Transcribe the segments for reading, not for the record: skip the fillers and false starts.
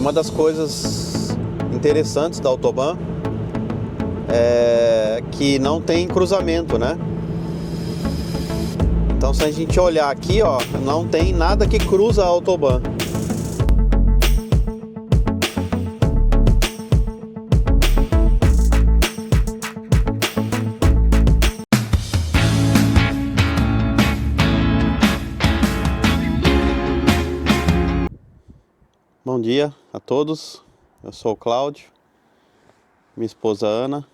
Uma das coisas interessantes da Autobahn é que não tem cruzamento, né? Então, se a gente olhar aqui, ó, não tem nada que cruza a Autobahn. Bom dia a todos, eu sou o Cláudio, minha esposa Ana.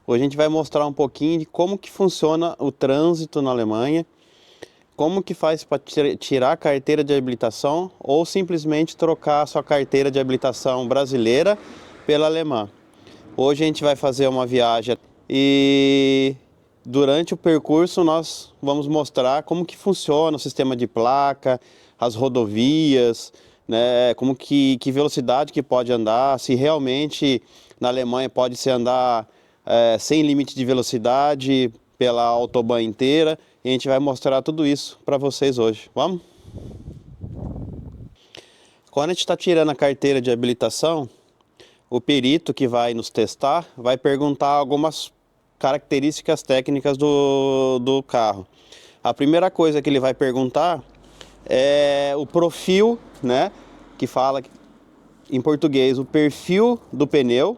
Hoje a gente vai mostrar um pouquinho de como que funciona o trânsito na Alemanha, como que faz para tirar a carteira de habilitação ou simplesmente trocar a sua carteira de habilitação brasileira pela alemã. Hoje a gente vai fazer uma viagem e durante o percurso nós vamos mostrar como que funciona o sistema de placa, as rodovias, né, como que velocidade que pode andar, se realmente na Alemanha pode-se andar sem limite de velocidade pela Autobahn inteira. E a gente vai mostrar tudo isso para vocês hoje. Vamos? Quando a gente está tirando a carteira de habilitação, o perito que vai nos testar vai perguntar algumas características técnicas do carro. A primeira coisa que ele vai perguntar é o profil, né, que fala em português o perfil do pneu.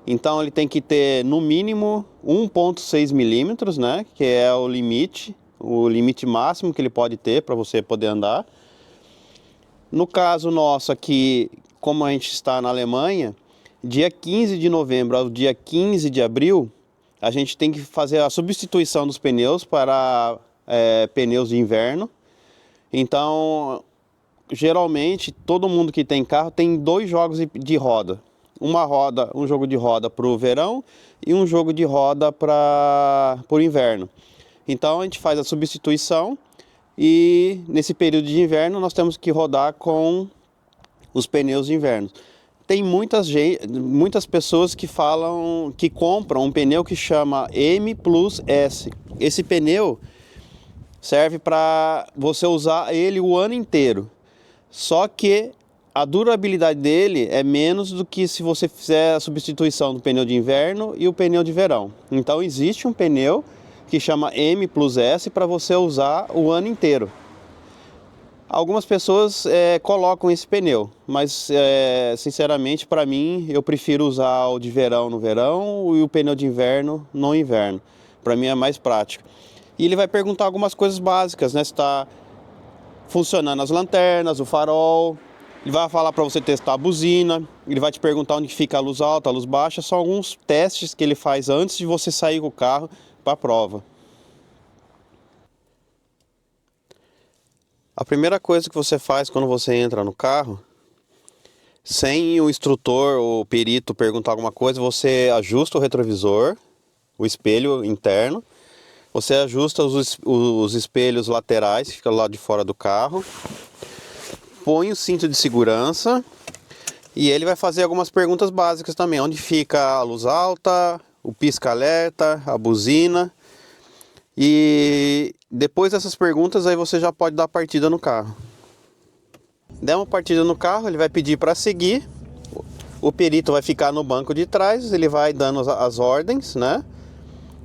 Então ele tem que ter no mínimo 1,6 milímetros, né, que é o limite máximo que ele pode ter para você poder andar. No caso nosso aqui, como a gente está na Alemanha, dia 15 de novembro ao dia 15 de abril, a gente tem que fazer a substituição dos pneus para pneus de inverno. Então, geralmente, todo mundo que tem carro tem 2 jogos de roda. Um jogo de roda para o verão e um jogo de roda para o inverno. Então, a gente faz a substituição e nesse período de inverno nós temos que rodar com os pneus de inverno. Tem muitas pessoas que compram um pneu que chama M Plus S. Esse pneu serve para você usar ele o ano inteiro. Só que a durabilidade dele é menos do que se você fizer a substituição do pneu de inverno e o pneu de verão. Então existe um pneu que chama M Plus S para você usar o ano inteiro. Algumas pessoas colocam esse pneu, mas sinceramente para mim eu prefiro usar o de verão no verão e o pneu de inverno no inverno. Para mim é mais prático. E ele vai perguntar algumas coisas básicas, né? Se está funcionando as lanternas, o farol. Ele vai falar para você testar a buzina. Ele vai te perguntar onde fica a luz alta, a luz baixa. São alguns testes que ele faz antes de você sair com o carro para a prova. A primeira coisa que você faz quando você entra no carro, sem o instrutor ou o perito perguntar alguma coisa, você ajusta o retrovisor, o espelho interno, você ajusta os espelhos laterais que ficam lá de fora do carro, põe o cinto de segurança e ele vai fazer algumas perguntas básicas também, onde fica a luz alta, o pisca-alerta, a buzina. E depois dessas perguntas aí você já pode dar partida no carro. Der uma partida no carro, ele vai pedir para seguir. O perito vai ficar no banco de trás, ele vai dando as ordens, né?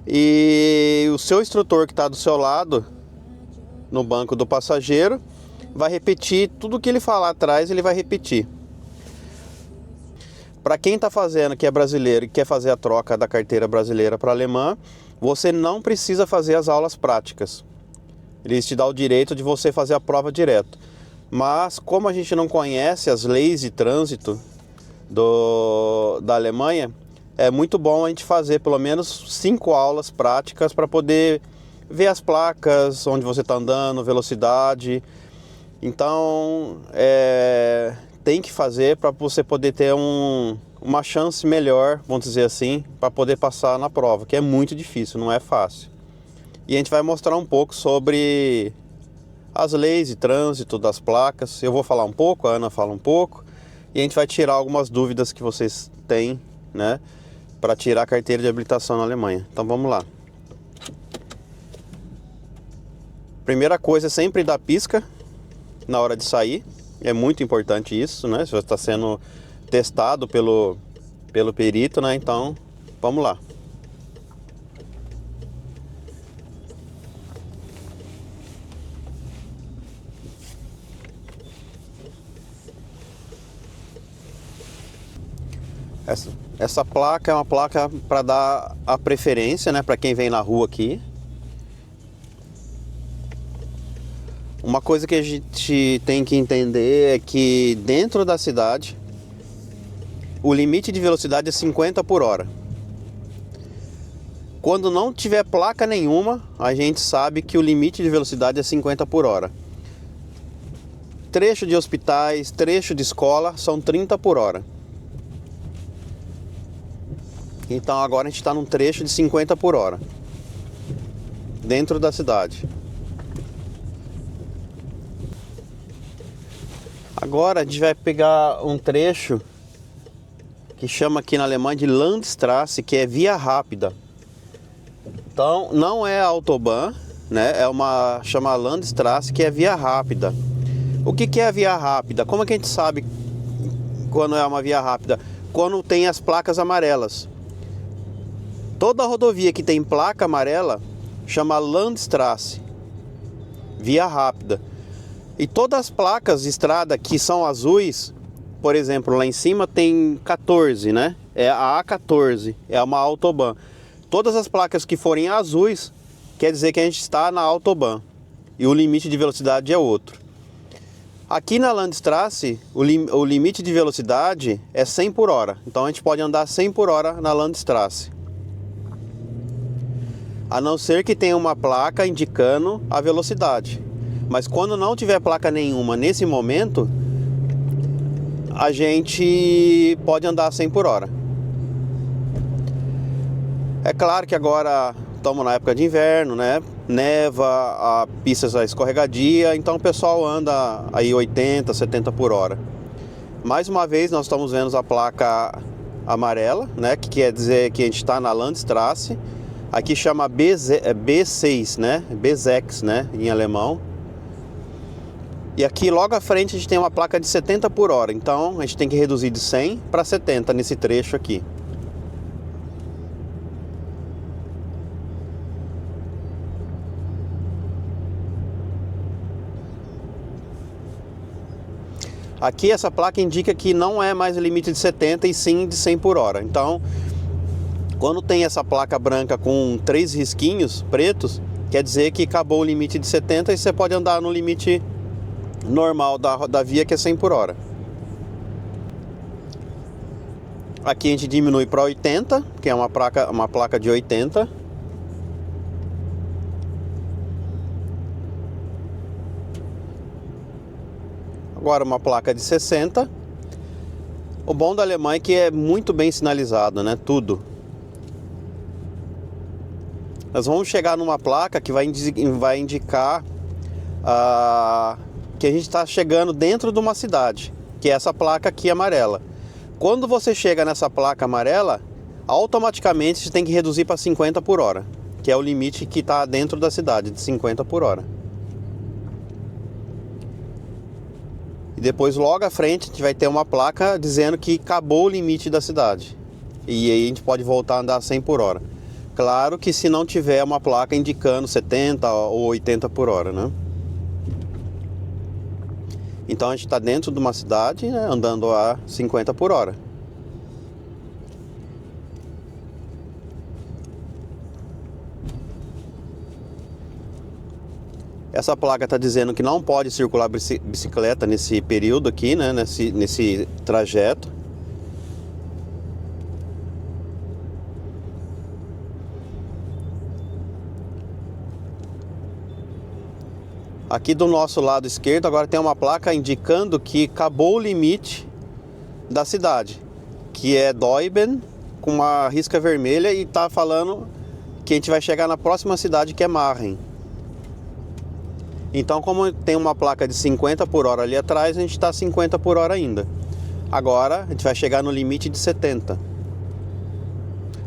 E o seu instrutor que está do seu lado, no banco do passageiro, vai repetir tudo que ele falar atrás, ele vai repetir. Para quem está fazendo, que é brasileiro e quer fazer a troca da carteira brasileira para alemã, você não precisa fazer as aulas práticas. Eles te dão o direito de você fazer a prova direto. Mas como a gente não conhece as leis de trânsito da Alemanha, é muito bom a gente fazer pelo menos 5 aulas práticas para poder ver as placas, onde você está andando, velocidade. Então, tem que fazer para você poder ter uma chance melhor, vamos dizer assim, para poder passar na prova, que é muito difícil, não é fácil. E a gente vai mostrar um pouco sobre as leis de trânsito, das placas. Eu vou falar um pouco, a Ana fala um pouco, e a gente vai tirar algumas dúvidas que vocês têm, né, para tirar a carteira de habilitação na Alemanha. Então vamos lá. Primeira coisa é sempre dar pisca na hora de sair. É muito importante isso, né? Se você está sendo testado pelo perito, né? Então, vamos lá. Essa placa é uma placa para dar a preferência, né, para quem vem na rua aqui. Uma coisa que a gente tem que entender é que dentro da cidade o limite de velocidade é 50 por hora. Quando não tiver placa nenhuma, a gente sabe que o limite de velocidade é 50 por hora. Trecho de hospitais, trecho de escola são 30 por hora. Então agora a gente está num trecho de 50 por hora, dentro da cidade. Agora a gente vai pegar um trecho que chama aqui na Alemanha de Landstraße, que é via rápida. Então não é Autobahn, né? Chama Landstraße, que é via rápida. O que é a via rápida? Como é que a gente sabe quando é uma via rápida? Quando tem as placas amarelas. Toda rodovia que tem placa amarela chama Landstraße, via rápida. E todas as placas de estrada que são azuis, por exemplo, lá em cima tem 14, né? É a A14, é uma Autobahn. Todas as placas que forem azuis, quer dizer que a gente está na Autobahn. E o limite de velocidade é outro. Aqui na Landstraße, o limite de velocidade é 100 por hora. Então a gente pode andar 100 por hora na Landstraße. A não ser que tenha uma placa indicando a velocidade. Mas quando não tiver placa nenhuma nesse momento, a gente pode andar 100 por hora. É claro que agora estamos na época de inverno, né? Neva, a pista é escorregadia, então o pessoal anda aí 80, 70 por hora. Mais uma vez nós estamos vendo a placa amarela, né? Que quer dizer que a gente está na Landstraße. Aqui chama B6, né? B6, né? Em alemão. E aqui logo à frente a gente tem uma placa de 70 por hora. Então a gente tem que reduzir de 100 para 70 nesse trecho aqui. Aqui essa placa indica que não é mais o limite de 70 e sim de 100 por hora. Então, quando tem essa placa branca com 3 risquinhos pretos, quer dizer que acabou o limite de 70 e você pode andar no limite normal da via, que é 100 por hora. Aqui a gente diminui para 80, que é uma placa de 80. Agora uma placa de 60. O bom da Alemanha é que é muito bem sinalizado, né? Tudo. Nós vamos chegar numa placa que vai indicar que a gente está chegando dentro de uma cidade, que é essa placa aqui amarela. Quando você chega nessa placa amarela, automaticamente você tem que reduzir para 50 por hora, que é o limite que está dentro da cidade, de 50 por hora. E depois, logo à frente, a gente vai ter uma placa dizendo que acabou o limite da cidade. E aí a gente pode voltar a andar 100 por hora. Claro que se não tiver uma placa indicando 70 ou 80 por hora, né? Então a gente está dentro de uma cidade, né, andando a 50 por hora. Essa placa está dizendo que não pode circular bicicleta nesse período aqui, né, nesse trajeto. Aqui do nosso lado esquerdo agora tem uma placa indicando que acabou o limite da cidade, que é Deuben, com uma risca vermelha, e está falando que a gente vai chegar na próxima cidade, que é Marren. Então, como tem uma placa de 50 por hora ali atrás, a gente está 50 por hora ainda. Agora a gente vai chegar no limite de 70.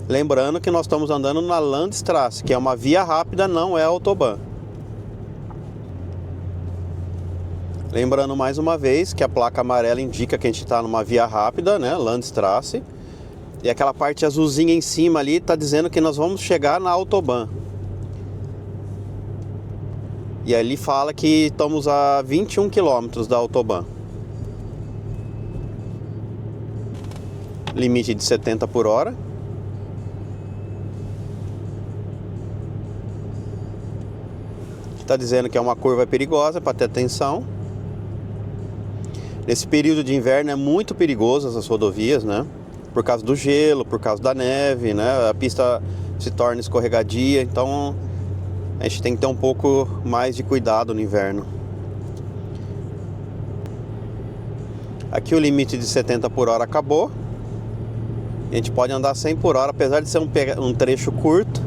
Lembrando que nós estamos andando na Landstraße, que é uma via rápida, não é Autobahn. Lembrando mais uma vez que a placa amarela indica que a gente está numa via rápida, né, Landstraße. E aquela parte azulzinha em cima ali está dizendo que nós vamos chegar na Autobahn. E ali fala que estamos a 21 quilômetros da Autobahn. Limite de 70 por hora. Está dizendo que é uma curva perigosa para ter atenção. Nesse período de inverno é muito perigoso essas rodovias, né? Por causa do gelo, por causa da neve, né? A pista se torna escorregadia, então a gente tem que ter um pouco mais de cuidado no inverno. Aqui o limite de 70 por hora acabou. A gente pode andar 100 por hora, apesar de ser um trecho curto,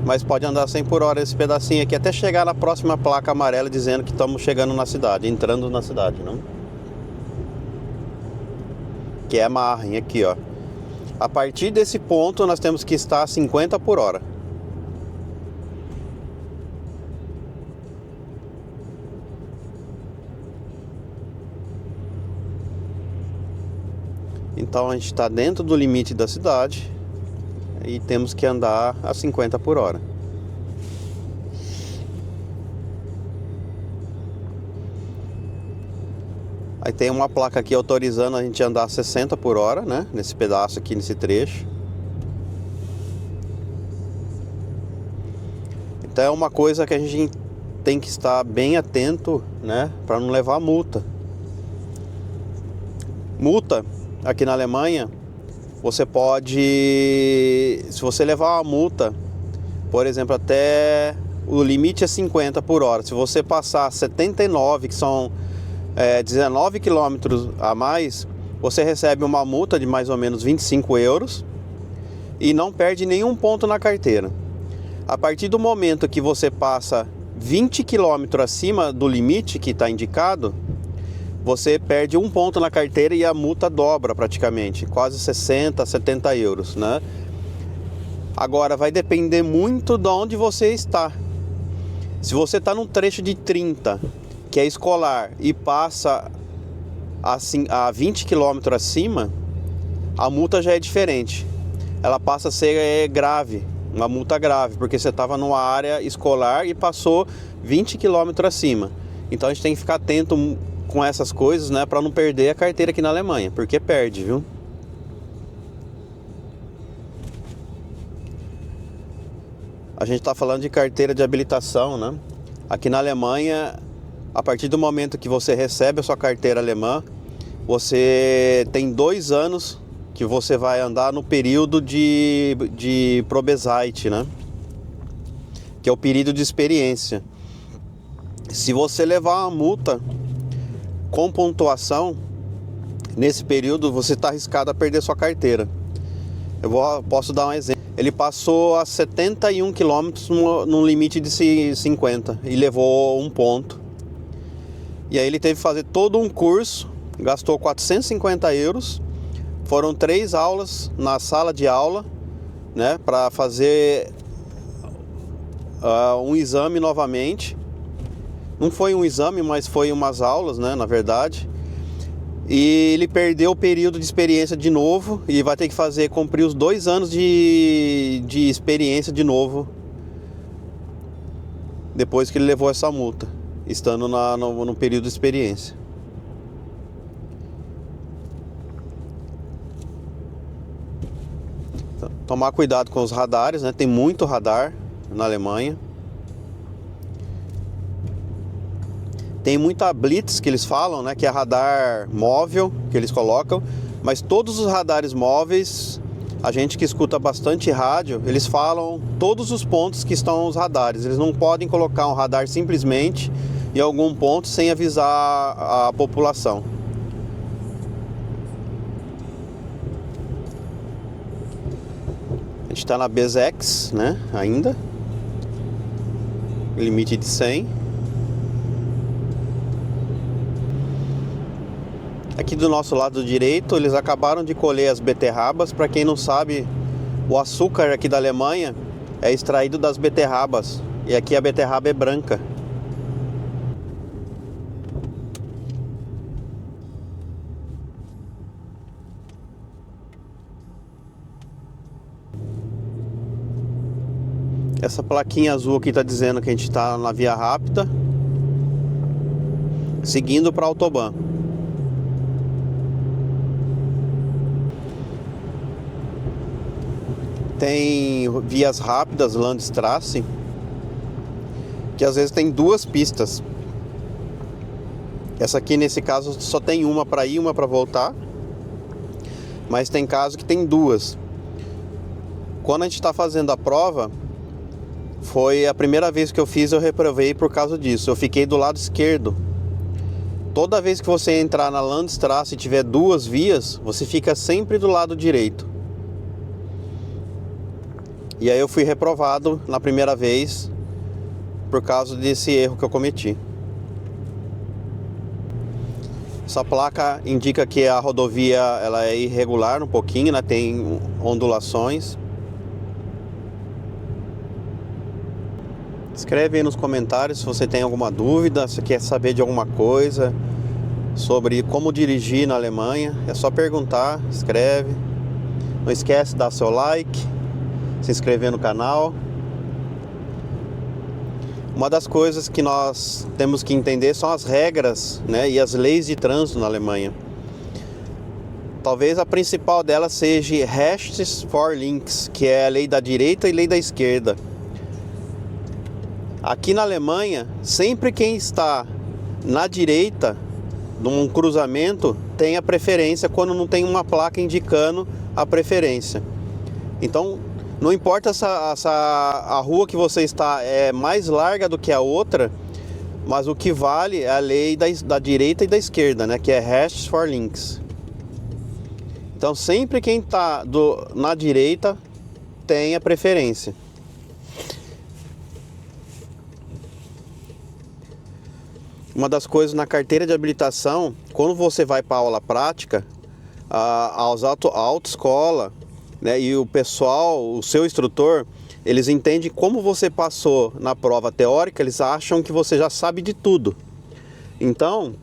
mas pode andar 100 por hora esse pedacinho aqui até chegar na próxima placa amarela dizendo que estamos chegando na cidade, entrando na cidade, não? Que é Marren aqui, ó. A partir desse ponto nós temos que estar a 50 por hora. Então a gente está dentro do limite da cidade e temos que andar a 50 por hora. Aí tem uma placa aqui autorizando a gente andar a 60 por hora, né? Nesse pedaço aqui, nesse trecho. Então é uma coisa que a gente tem que estar bem atento, né? Para não levar multa. Multa aqui na Alemanha, você pode, se você levar uma multa, por exemplo, até o limite é 50 por hora. Se você passar 79, que são 19 quilômetros a mais, você recebe uma multa de mais ou menos 25 euros e não perde nenhum ponto na carteira. A partir do momento que você passa 20 quilômetros acima do limite que está indicado, você perde um ponto na carteira e a multa dobra praticamente, quase 60, 70 euros, né? Agora vai depender muito de onde você está. Se você está num trecho de 30, que é escolar, e passa assim, a 20 km acima, a multa já é diferente. Ela passa a ser grave, uma multa grave, porque você estava numa área escolar e passou 20 km acima. Então a gente tem que ficar atento com essas coisas, né, para não perder a carteira aqui na Alemanha, porque perde, viu? A gente está falando de carteira de habilitação, né? Aqui na Alemanha, a partir do momento que você recebe a sua carteira alemã, você tem 2 anos que você vai andar no período de Probezeit, né? Que é o período de experiência. Se você levar uma multa com pontuação, nesse período você está arriscado a perder sua carteira. Posso dar um exemplo. Ele passou a 71 km num limite de 50 e levou um ponto. E aí ele teve que fazer todo um curso, gastou 450 euros. Foram 3 aulas na sala de aula, né, para fazer um exame novamente. Não foi um exame, mas foi umas aulas, né, na verdade. E ele perdeu o período de experiência de novo e vai ter que cumprir os 2 anos de experiência de novo, depois que ele levou essa multa, estando no período de experiência. Então, tomar cuidado com os radares, né? Tem muito radar na Alemanha. Tem muita blitz que eles falam, né, que é radar móvel que eles colocam, mas todos os radares móveis, a gente que escuta bastante rádio, eles falam todos os pontos que estão os radares. Eles não podem colocar um radar simplesmente em algum ponto sem avisar a população. A gente está na BZX, né, ainda, limite de 100. Aqui do nosso lado direito, eles acabaram de colher as beterrabas. Para quem não sabe, o açúcar aqui da Alemanha é extraído das beterrabas. E aqui a beterraba é branca. Essa plaquinha azul aqui está dizendo que a gente está na via rápida, seguindo para a Autobahn. Tem vias rápidas, Landstraße, que às vezes tem duas pistas. Essa aqui, nesse caso, só tem uma para ir, uma para voltar. Mas tem caso que tem duas. Quando a gente está fazendo a prova, foi a primeira vez que eu fiz, eu reprovei por causa disso. Eu fiquei do lado esquerdo. Toda vez que você entrar na Landstraße e tiver duas vias, você fica sempre do lado direito. E aí eu fui reprovado na primeira vez por causa desse erro que eu cometi. Essa placa indica que a rodovia ela é irregular um pouquinho, né? Tem ondulações. Escreve aí nos comentários se você tem alguma dúvida, se quer saber de alguma coisa sobre como dirigir na Alemanha. É só perguntar, escreve. Não esquece de dar seu like, se inscrever no canal. Uma das coisas que nós temos que entender são as regras, né, e as leis de trânsito na Alemanha. Talvez a principal delas seja Rechts vor links, que é a lei da direita e lei da esquerda. Aqui na Alemanha, sempre quem está na direita num cruzamento tem a preferência quando não tem uma placa indicando a preferência. Então, não importa se a rua que você está é mais larga do que a outra, mas o que vale é a lei da direita e da esquerda, né? Que é Rechts vor links. Então sempre quem está na direita tem a preferência. Uma das coisas na carteira de habilitação, quando você vai para a aula prática, a autoescola, né, e o pessoal, o seu instrutor, eles entendem como você passou na prova teórica, eles acham que você já sabe de tudo. Então,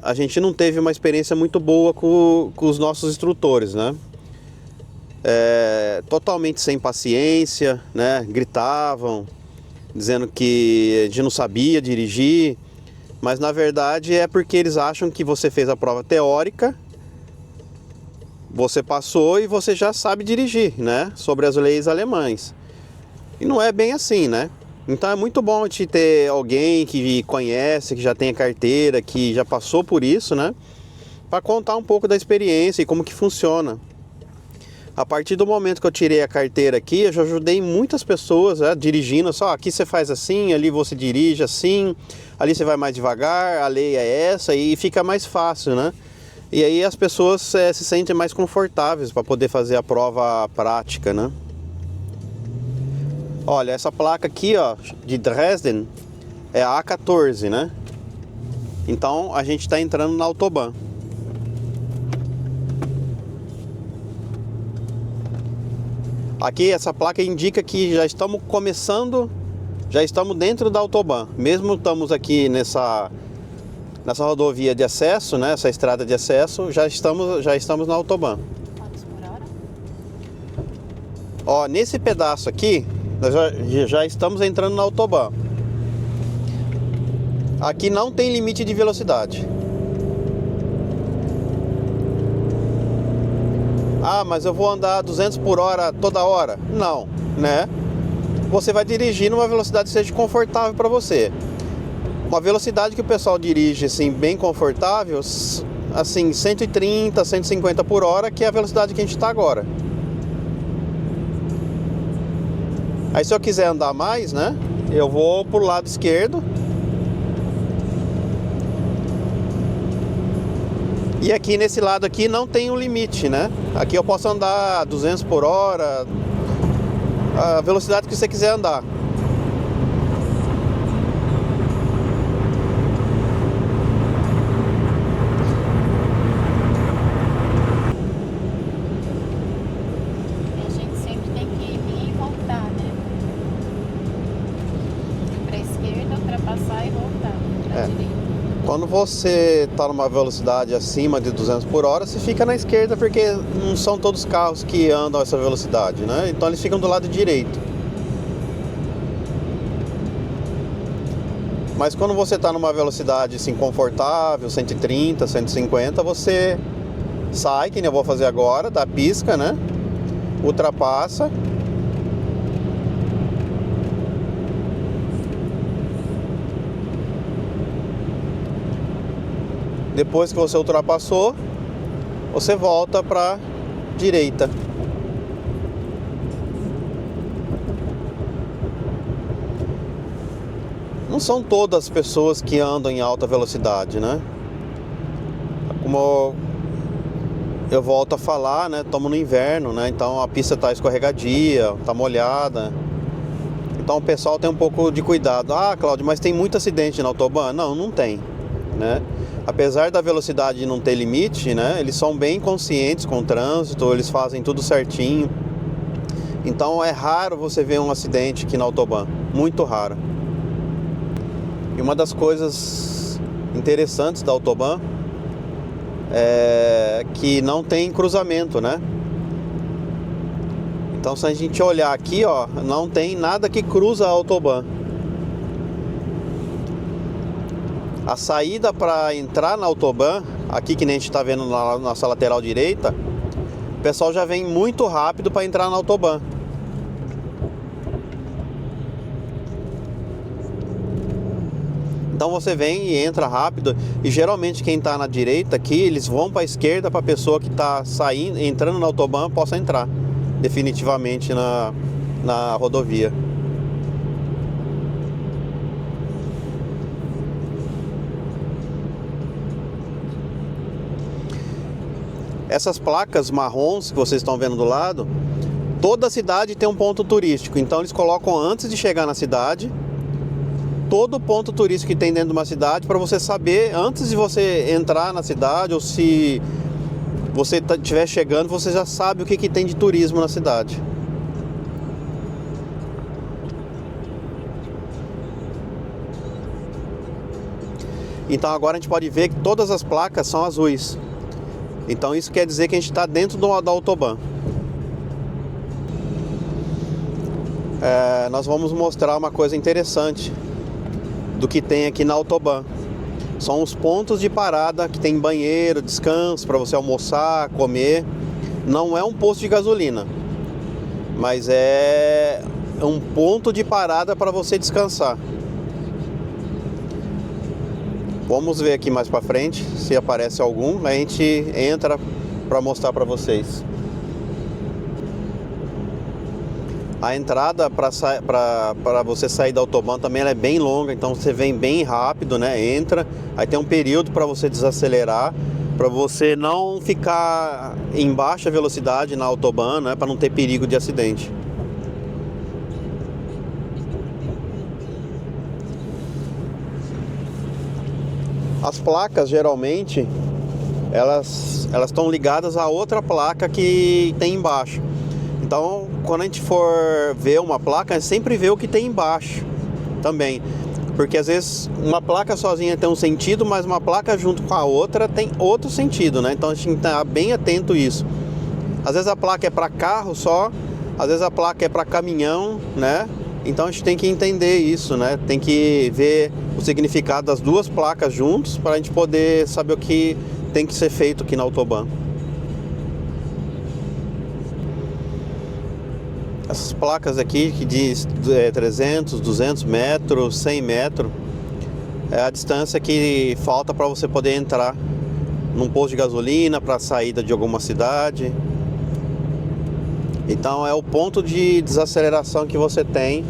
a gente não teve uma experiência muito boa com os nossos instrutores, né? Totalmente sem paciência, né? Gritavam, dizendo que a gente não sabia dirigir, mas na verdade é porque eles acham que você fez a prova teórica, você passou e você já sabe dirigir, né? Sobre as leis alemãs. E não é bem assim, né? Então é muito bom te ter alguém que conhece, que já tem a carteira, que já passou por isso, né? Para contar um pouco da experiência e como que funciona. A partir do momento que eu tirei a carteira aqui, eu já ajudei muitas pessoas, né, dirigindo. Só aqui você faz assim, ali você dirige assim, ali você vai mais devagar, a lei é essa e fica mais fácil, né? E aí as pessoas se sentem mais confortáveis para poder fazer a prova prática, né? Olha, essa placa aqui, ó, de Dresden, é a A14, né? Então a gente está entrando na Autobahn. Aqui essa placa indica que já estamos começando, já estamos dentro da Autobahn. Mesmo estamos aqui nessa rodovia de acesso, né? Essa estrada de acesso, já estamos na Autobahn. Quantos por hora? Ó, nesse pedaço aqui, nós já estamos entrando na Autobahn. Aqui não tem limite de velocidade. Ah, mas eu vou andar 200 por hora toda hora? Não, né? Você vai dirigir numa velocidade que seja confortável para você. Uma velocidade que o pessoal dirige assim, bem confortável, assim, 130, 150 por hora, que é a velocidade que a gente está agora. Aí se eu quiser andar mais, né, eu vou pro lado esquerdo. E aqui nesse lado aqui não tem um limite, né? Aqui eu posso andar 200 por hora, a velocidade que você quiser andar. E a gente sempre tem que ir e voltar, né? Pra esquerda, ultrapassar e voltar pra direita. Quando você está numa velocidade acima de 200 por hora, você fica na esquerda porque não são todos os carros que andam a essa velocidade, né? Então eles ficam do lado direito. Mas quando você está numa velocidade assim, confortável, 130, 150, você sai, que nem eu vou fazer agora, dá pisca, né? Ultrapassa. Depois que você ultrapassou, você volta para direita. Não são todas as pessoas que andam em alta velocidade, né? Como eu volto a falar, né? Estamos no inverno, né? Então a pista está escorregadia, está molhada. Então o pessoal tem um pouco de cuidado. Ah, Cláudio, mas tem muito acidente na autobahn? Não, não tem, né? Apesar da velocidade não ter limite, né? Eles são bem conscientes com o trânsito, eles fazem tudo certinho. Então é raro você ver um acidente aqui na autobahn, muito raro. E uma das coisas interessantes da autobahn é que não tem cruzamento, né? Então se a gente olhar aqui, ó, não tem nada que cruza a autobahn. A saída para entrar na autobahn, aqui que nem a gente está vendo na nossa lateral direita, o pessoal já vem muito rápido para entrar na autobahn. Então você vem e entra rápido, e geralmente quem está na direita aqui, eles vão para a esquerda para a pessoa que está saindo, entrando na autobahn possa entrar definitivamente na rodovia. Essas placas marrons que vocês estão vendo do lado, toda cidade tem um ponto turístico, então eles colocam antes de chegar na cidade todo ponto turístico que tem dentro de uma cidade, para você saber antes de você entrar na cidade, ou se você estiver chegando, você já sabe o que tem de turismo na cidade. Então agora a gente pode ver que todas as placas são azuis. Então isso quer dizer que a gente está dentro da autobahn. Nós vamos mostrar uma coisa interessante do que tem aqui na autobahn. São os pontos de parada que tem banheiro, descanso para você almoçar, comer. Não é um posto de gasolina, mas é um ponto de parada para você descansar. Vamos ver aqui mais para frente se aparece algum. A gente entra para mostrar para vocês. A entrada para você sair da autobahn também ela é bem longa, então você vem bem rápido, né? Entra, aí tem um período para você desacelerar, para você não ficar em baixa velocidade na autobahn, né? Para não ter perigo de acidente. As placas geralmente elas estão ligadas a outra placa que tem embaixo. Então, quando a gente for ver uma placa, sempre vê o que tem embaixo também. Porque às vezes uma placa sozinha tem um sentido, mas uma placa junto com a outra tem outro sentido, né? Então a gente tem que estar bem atento a isso. Às vezes a placa é para carro só, às vezes a placa é para caminhão, né? Então a gente tem que entender isso, né? Tem que ver o significado das duas placas juntos para a gente poder saber o que tem que ser feito aqui na autobahn. Essas placas aqui que diz 300, 200 metros, 100 metros, é a distância que falta para você poder entrar num posto de gasolina, para a saída de alguma cidade. Então é o ponto de desaceleração que você tem,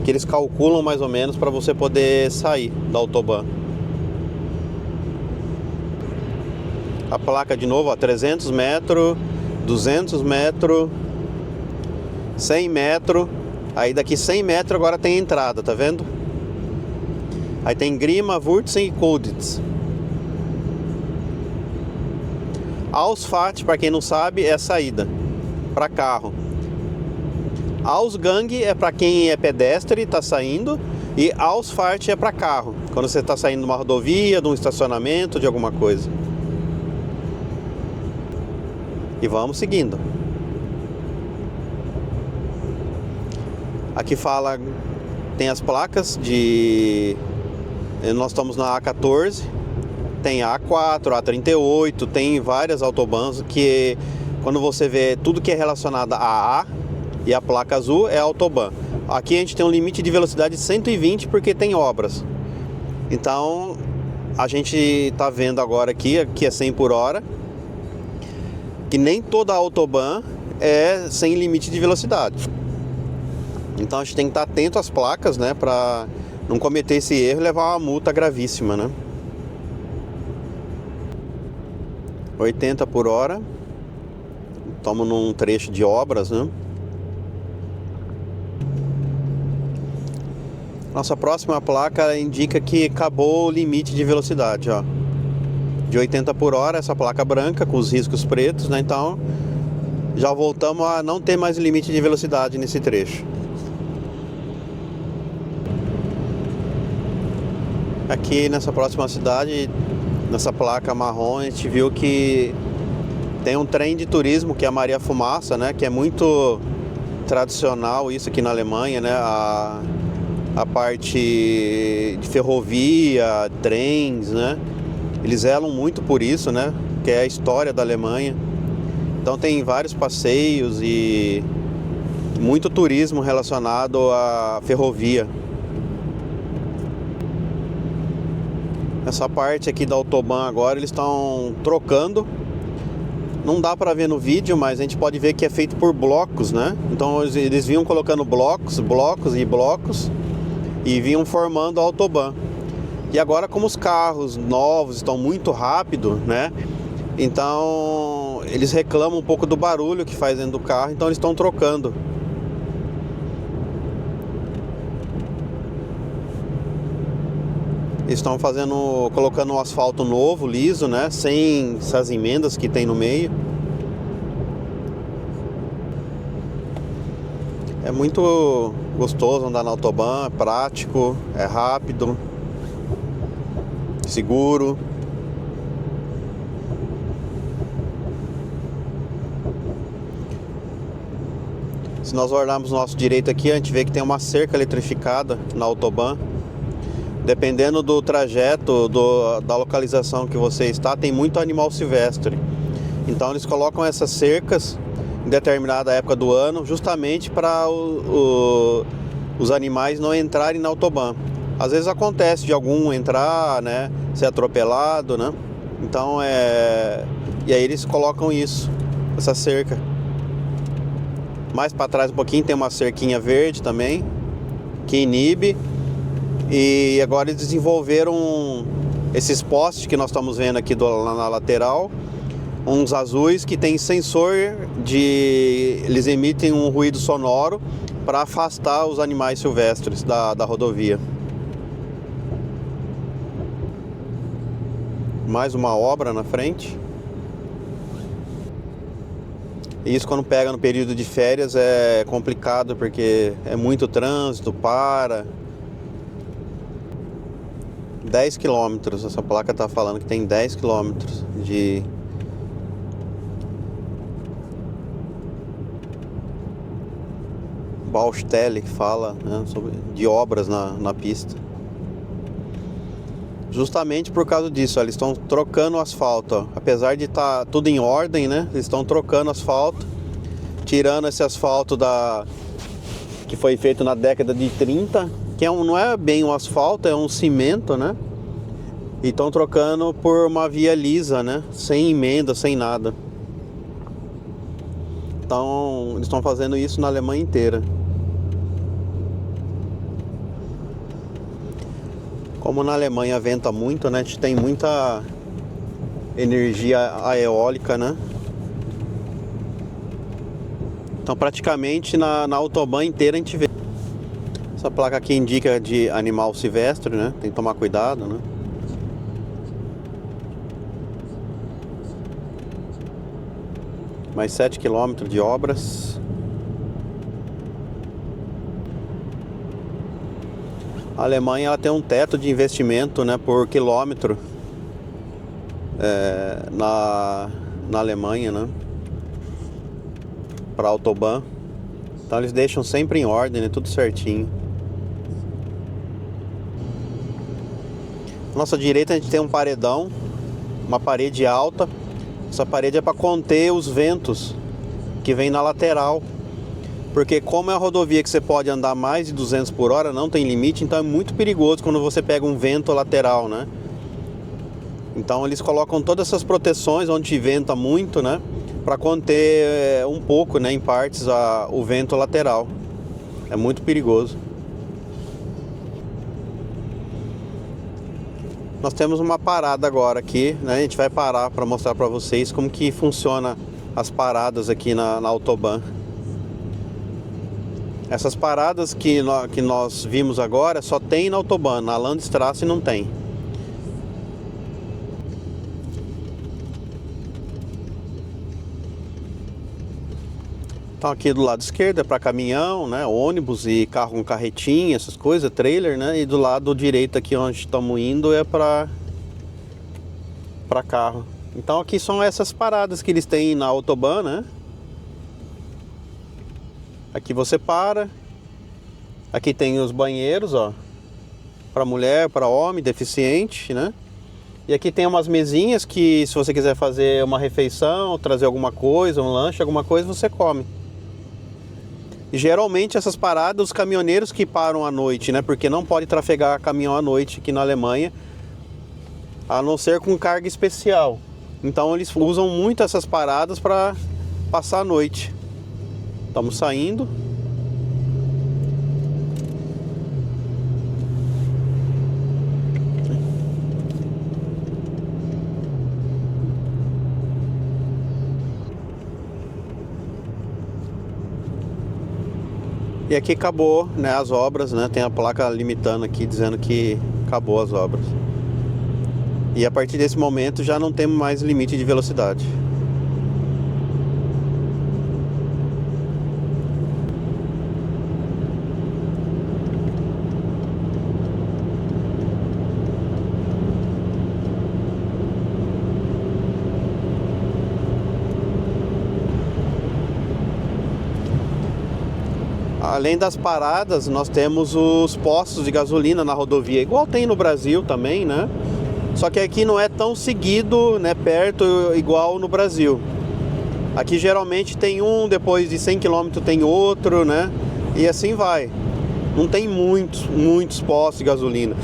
que eles calculam mais ou menos para você poder sair da autobahn. A placa de novo, ó, 300 metros, 200 metros, 100 metros, aí daqui 100 metros agora tem entrada, tá vendo? Aí tem Grima, Wurzen e Colditz. Ausfahrt, para quem não sabe, é a saída para carro. Ausgang é para quem é pedestre e está saindo, e Ausfahrt é para carro, quando você está saindo de uma rodovia, de um estacionamento, de alguma coisa. E vamos seguindo. Aqui fala, tem as placas Nós estamos na A14, tem a A4, a A38, tem várias autobahns que quando você vê tudo que é relacionado a e a placa azul é autobahn. Aqui a gente tem um limite de velocidade de 120 porque tem obras. Então a gente está vendo agora aqui é 100 por hora, que nem toda autobahn é sem limite de velocidade. Então a gente tem que estar atento às placas, né, para não cometer esse erro e levar uma multa gravíssima, né? 80 por hora. Estamos num trecho de obras, né? Nossa próxima placa indica que acabou o limite de velocidade, ó. De 80 por hora, essa placa branca com os riscos pretos, né? Então já voltamos a não ter mais limite de velocidade nesse trecho. Aqui nessa próxima cidade, nessa placa marrom, a gente viu que tem um trem de turismo que é a Maria Fumaça, né? Que é muito tradicional isso aqui na Alemanha, né? A parte de ferrovia, trens, né? Eles zelam muito por isso, né? Que é a história da Alemanha. Então tem vários passeios e muito turismo relacionado à ferrovia. Essa parte aqui da Autobahn agora eles estão trocando. Não dá para ver no vídeo, mas a gente pode ver que é feito por blocos, né? Então eles vinham colocando blocos e vinham formando a Autobahn. E agora, como os carros novos estão muito rápido, né? Então eles reclamam um pouco do barulho que faz dentro do carro, então eles estão trocando. Estão colocando um asfalto novo, liso, né? Sem essas emendas que tem no meio. É muito gostoso andar na Autobahn, é prático, é rápido, seguro. Se nós olharmos no nosso direito aqui, a gente vê que tem uma cerca eletrificada na Autobahn. Dependendo do trajeto, da localização que você está, tem muito animal silvestre. Então eles colocam essas cercas em determinada época do ano, justamente para os animais não entrarem na Autobahn. Às vezes acontece de algum entrar, né, ser atropelado, né? Então e aí eles colocam essa cerca. Mais para trás um pouquinho tem uma cerquinha verde também, que inibe. E agora eles desenvolveram esses postes que nós estamos vendo aqui na lateral, uns azuis que tem sensor eles emitem um ruído sonoro para afastar os animais silvestres da rodovia. Mais uma obra na frente. E isso, quando pega no período de férias, é complicado porque é muito trânsito, 10 quilômetros, essa placa está falando que tem 10 quilômetros de Baustelle, que fala, né, de obras na pista. Justamente por causa disso, ó, eles estão trocando o asfalto, ó. Apesar de estar tudo em ordem, né, eles estão trocando asfalto, tirando esse asfalto que foi feito na década de 30, que não é bem um asfalto, é um cimento, né? E estão trocando por uma via lisa, né? Sem emenda, sem nada. Então, eles estão fazendo isso na Alemanha inteira. Como na Alemanha venta muito, né? A gente tem muita energia eólica, né? Então, praticamente na Autobahn inteira a gente vê. Essa placa aqui indica de animal silvestre, né? Tem que tomar cuidado, né? Mais 7 km de obras. A Alemanha ela tem um teto de investimento, né, por quilômetro na Alemanha, né? Para Autobahn. Então eles deixam sempre em ordem, né? Tudo certinho. Nossa direita a gente tem um paredão, uma parede alta. Essa parede é para conter os ventos que vem na lateral. Porque como é uma rodovia que você pode andar mais de 200 por hora, não tem limite, então é muito perigoso quando você pega um vento lateral, né? Então eles colocam todas essas proteções onde venta muito, né? Para conter um pouco, né, em partes, o vento lateral. É muito perigoso. Nós temos uma parada agora aqui, né? A gente vai parar para mostrar para vocês como que funciona as paradas aqui na Autobahn. Essas paradas que nós vimos agora só tem na Autobahn, na Landstraße não tem. Então aqui do lado esquerdo é para caminhão, né, ônibus e carro com carretinha, essas coisas, trailer, né? E do lado direito aqui onde estamos indo é para carro. Então aqui são essas paradas que eles têm na Autobahn, né? Aqui você para. Aqui tem os banheiros, ó, para mulher, para homem, deficiente, né? E aqui tem umas mesinhas que se você quiser fazer uma refeição, trazer alguma coisa, um lanche, alguma coisa, você come. E geralmente essas paradas, os caminhoneiros que param à noite, né? Porque não pode trafegar caminhão à noite aqui na Alemanha, a não ser com carga especial. Então eles usam muito essas paradas para passar a noite. Estamos saindo. E aqui acabou, né, as obras, né? Tem a placa limitando aqui, dizendo que acabou as obras. E a partir desse momento já não temos mais limite de velocidade. Além das paradas, nós temos os postos de gasolina na rodovia, igual tem no Brasil também, né? Só que aqui não é tão seguido, né, perto, igual no Brasil. Aqui geralmente tem um, depois de 100 km tem outro, né? E assim vai. Não tem muitos postos de gasolina.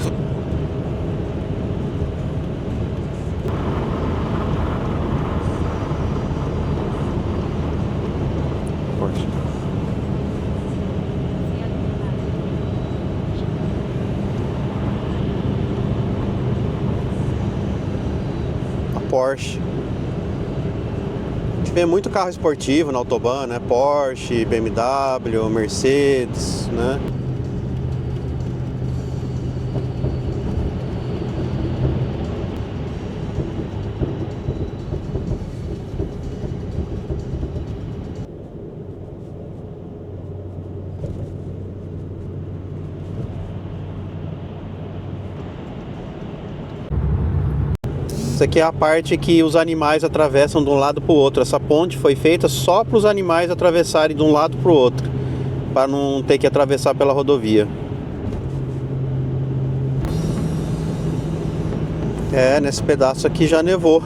Porsche. A gente vê muito carro esportivo na Autobahn, né? Porsche, BMW, Mercedes, né? Essa aqui é a parte que os animais atravessam de um lado para o outro. Essa ponte foi feita só para os animais atravessarem de um lado para o outro, para não ter que atravessar pela rodovia. Nesse pedaço aqui já nevou.